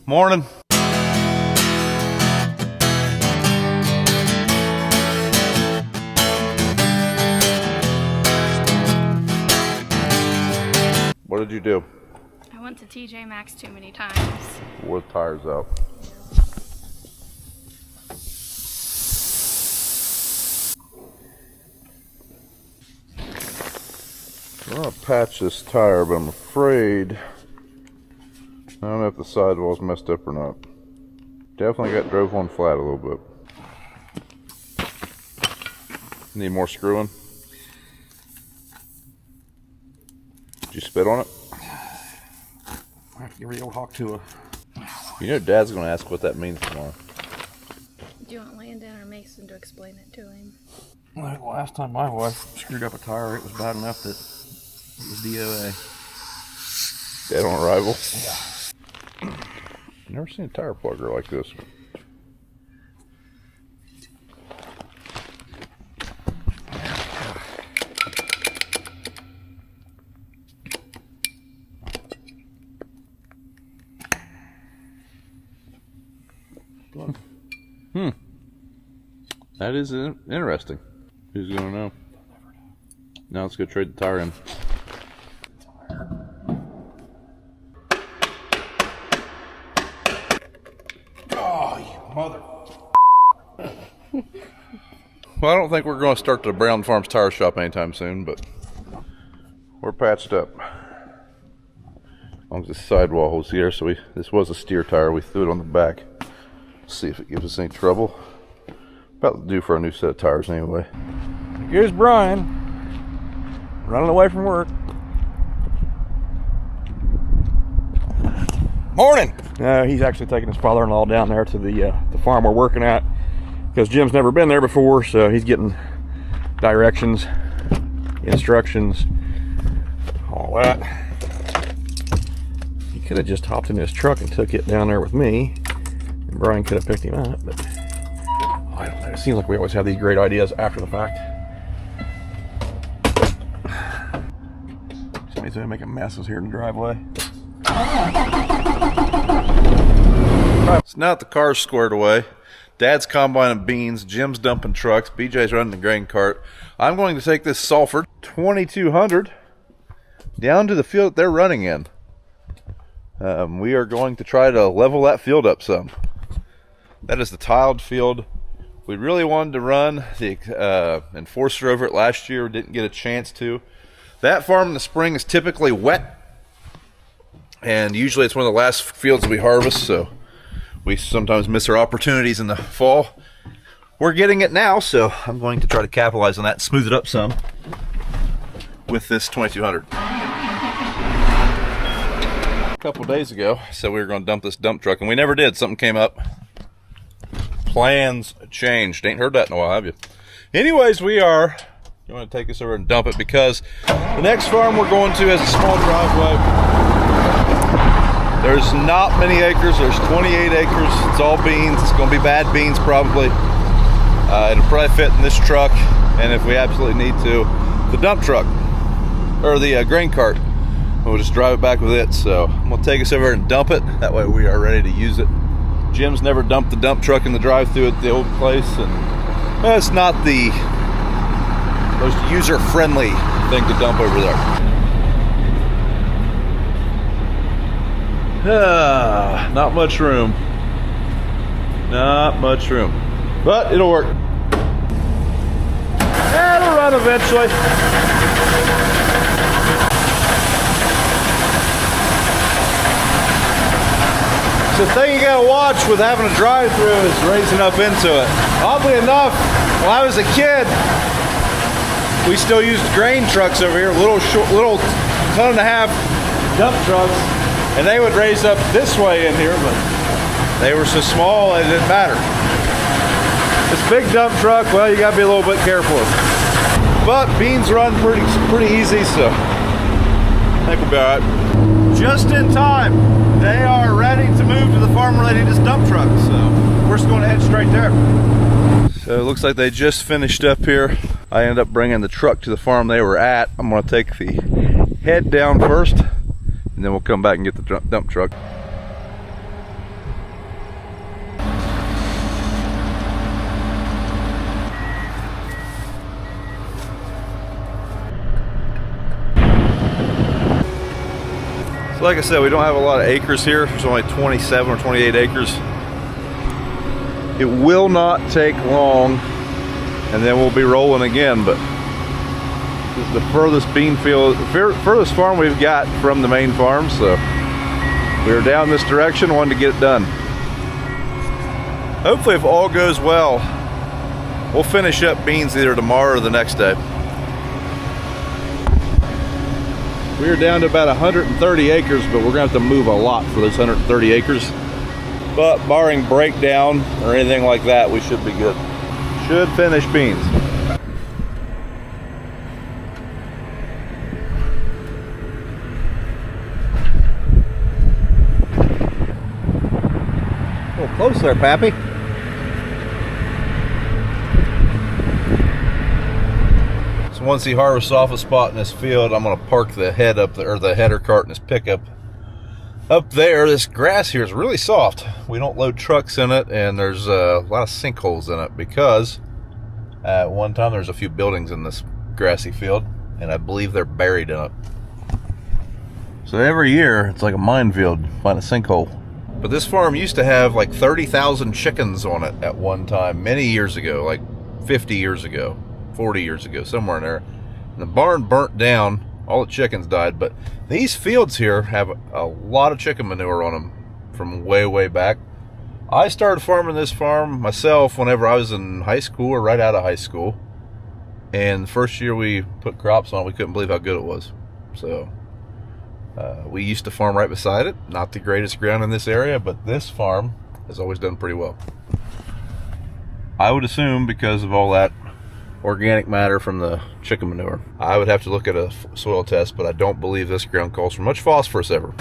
Morning. What did you do? I went to TJ Maxx too many times. Wore the tires out. I'm gonna patch this tire, but I'm afraid I don't know if the sidewall's messed up or not. Definitely drove one flat a little bit. Need more screwing? Did you spit on it? I have to give the old hawk to a... You know Dad's gonna ask what that means tomorrow. Do you want Landon or Mason to explain it to him? Well, last time my wife screwed up a tire, it was bad enough that it was DOA. Dead on arrival? Yeah. Never seen a tire plugger like this. That is interesting. Who's gonna know? Now let's go trade the tire in. Oh, you mother... Well, I don't think we're going to start the Brown Farms tire shop anytime soon, but we're patched up. As long as the sidewall holds here, so this was a steer tire. We threw it on the back. See if it gives us any trouble. About to do for a new set of tires anyway. Here's Brian, running away from work. Morning! He's actually taking his father-in-law down there to the farm we're working at, because Jim's never been there before, so he's getting directions, instructions, all that. He could have just hopped in his truck and took it down there with me, and Brian could have picked him up, but I don't know. It seems like we always have these great ideas after the fact. Somebody's gonna make a mess here in the driveway. So now that the car's squared away, Dad's combining beans, Jim's dumping trucks, BJ's running the grain cart. I'm going to take this Salford 2200 down to the field that they're running in. We are going to try to level that field up some. That is the tiled field. We really wanted to run the Enforcer over it last year. Didn't get a chance to. That farm in the spring is typically wet, and usually it's one of the last fields we harvest, so we sometimes miss our opportunities in the fall. We're getting it now, so I'm going to try to capitalize on that and smooth it up some with this 2200. A couple days ago, I said we were going to dump this dump truck, and we never did. Something came up. Plans changed. Ain't heard that in a while, have you? Anyways, we are going to take this over and dump it, because the next farm we're going to has a small driveway. There's not many acres. There's 28 acres. It's all beans. It's going to be bad beans probably. It'll probably fit in this truck, and if we absolutely need to, the dump truck or the grain cart. We'll just drive it back with it. So I'm going to take us over and dump it. That way we are ready to use it. Jim's never dumped the dump truck in the drive-thru at the old place, and it's not the most user-friendly thing to dump over there. Not much room. Not much room. But it'll work. It'll run eventually. The thing you gotta watch with having a drive-through is raising up into it. Oddly enough, when I was a kid, we still used grain trucks over here, little 1.5 ton dump trucks, and they would raise up this way in here, but they were so small it didn't matter. This big dump truck, well, you gotta be a little bit careful. But beans run pretty easy, so I think we'll be all right. Just in time. They are ready to move to the farm where they need this dump truck, so we're just going to head straight there. So it looks like they just finished up here. I ended up bringing the truck to the farm they were at. I'm going to take the head down first, and then we'll come back and get the dump truck. So like I said, we don't have a lot of acres here. There's only 27 or 28 acres. It will not take long, and then we'll be rolling again, but this is the furthest bean field, furthest farm we've got from the main farm, so we were down this direction, wanted to get it done. Hopefully, if all goes well, we'll finish up beans either tomorrow or the next day. We are down to about 130 acres, but we're gonna have to move a lot for those 130 acres. But barring breakdown or anything like that, we should be good. Should finish beans. A little close there, Pappy. So once he harvests off a spot in this field, I'm gonna park the head up there, or the header cart in his pickup up there. This grass here is really soft. We don't load trucks in it, and there's a lot of sinkholes in it because at one time there's a few buildings in this grassy field, and I believe they're buried in it. So every year it's like a minefield, find a sinkhole. But this farm used to have like 30,000 chickens on it at one time, many years ago, like 50 years ago, 40 years ago, somewhere in there. And the barn burnt down, all the chickens died, but these fields here have a lot of chicken manure on them from way, way back. I started farming this farm myself whenever I was in high school or right out of high school. And the first year we put crops on it, we couldn't believe how good it was. So we used to farm right beside it. Not the greatest ground in this area, but this farm has always done pretty well. I would assume because of all that organic matter from the chicken manure. I would have to look at a soil test, but I don't believe this ground calls for much phosphorus ever.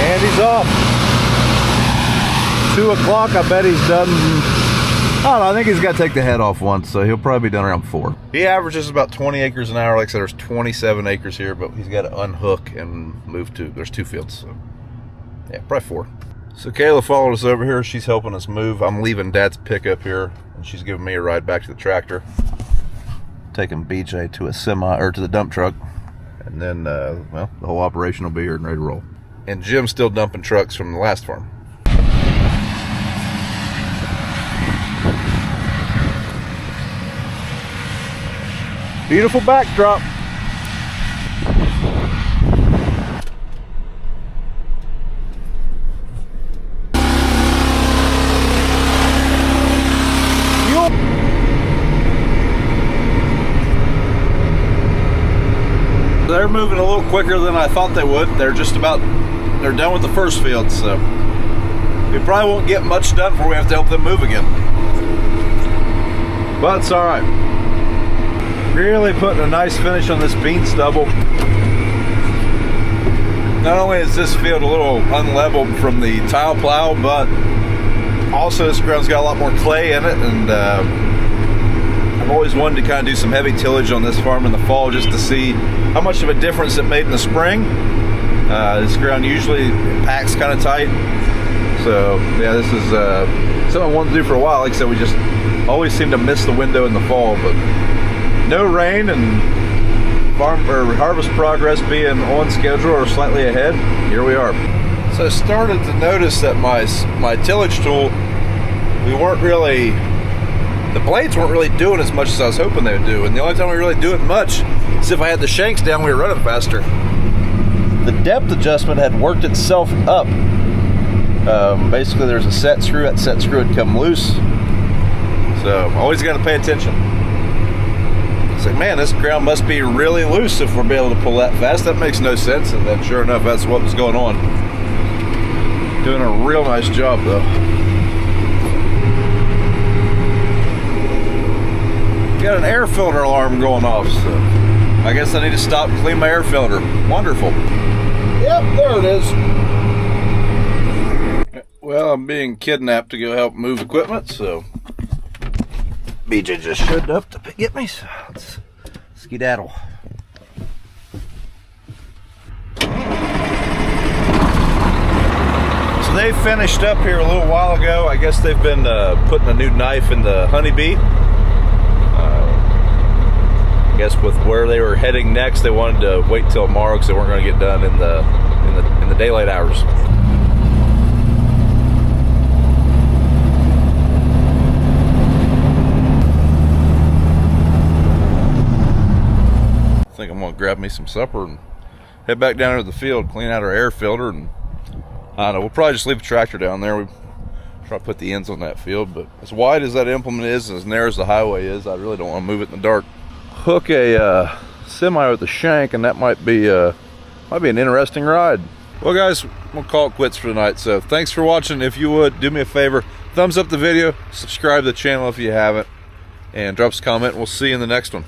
And he's off. 2 o'clock, I bet he's done. I don't know, I think he's got to take the head off once, so he'll probably be done around 4. He averages about 20 acres an hour. Like I said, there's 27 acres here, but he's got to unhook and move to, there's 2 fields, so yeah, probably 4. So Kayla followed us over here. She's helping us move. I'm leaving Dad's pickup here, and she's giving me a ride back to the tractor. Taking BJ to a to the dump truck, and then, well, the whole operation will be here and ready to roll. And Jim's still dumping trucks from the last farm. Beautiful backdrop. They're moving a little quicker than I thought they would. They're done with the first field, so we probably won't get much done before we have to help them move again. But it's all right. Really putting a nice finish on this bean stubble. Not only is this field a little unleveled from the tile plow, but also this ground's got a lot more clay in it, and I've always wanted to kind of do some heavy tillage on this farm in the fall just to see how much of a difference it made in the spring. This ground usually packs kind of tight, so yeah, this is something I wanted to do for a while. Like I said, we just always seem to miss the window in the fall, but no rain and harvest progress being on schedule or slightly ahead, here we are. So I started to notice that my tillage tool, the blades weren't really doing as much as I was hoping they would do, and the only time we really do it much is if I had the shanks down, we were running faster. The depth adjustment had worked itself up. Basically there's a set screw, that set screw had come loose, so always got to pay attention. It's like, man, this ground must be really loose if we're able to pull that fast. That makes no sense. And then sure enough, that's what was going on. Doing a real nice job though. Got an air filter alarm going off, so I guess I need to stop and clean my air filter. Wonderful. Yep, there it is. Well, I'm being kidnapped to go help move equipment, so BJ just showed up to get me, so let's skedaddle. So they they finished up here a little while ago. I guess they've been putting a new knife in the honeybee. I guess with where they were heading next, they wanted to wait till tomorrow because they weren't going to get done in the daylight hours. I think I'm going to grab me some supper and head back down to the field, clean out our air filter, and I don't know, we'll probably just leave the tractor down there. We try to put the ends on that field, but as wide as that implement is, as narrow as the highway is, I really don't want to move it in the dark. Hook a semi with a shank, and that might be an interesting ride. Well guys, we'll call it quits for tonight. So thanks for watching. If you would, do me a favor, thumbs up the video, subscribe to the channel if you haven't, and drop us a comment. We'll see you in the next one.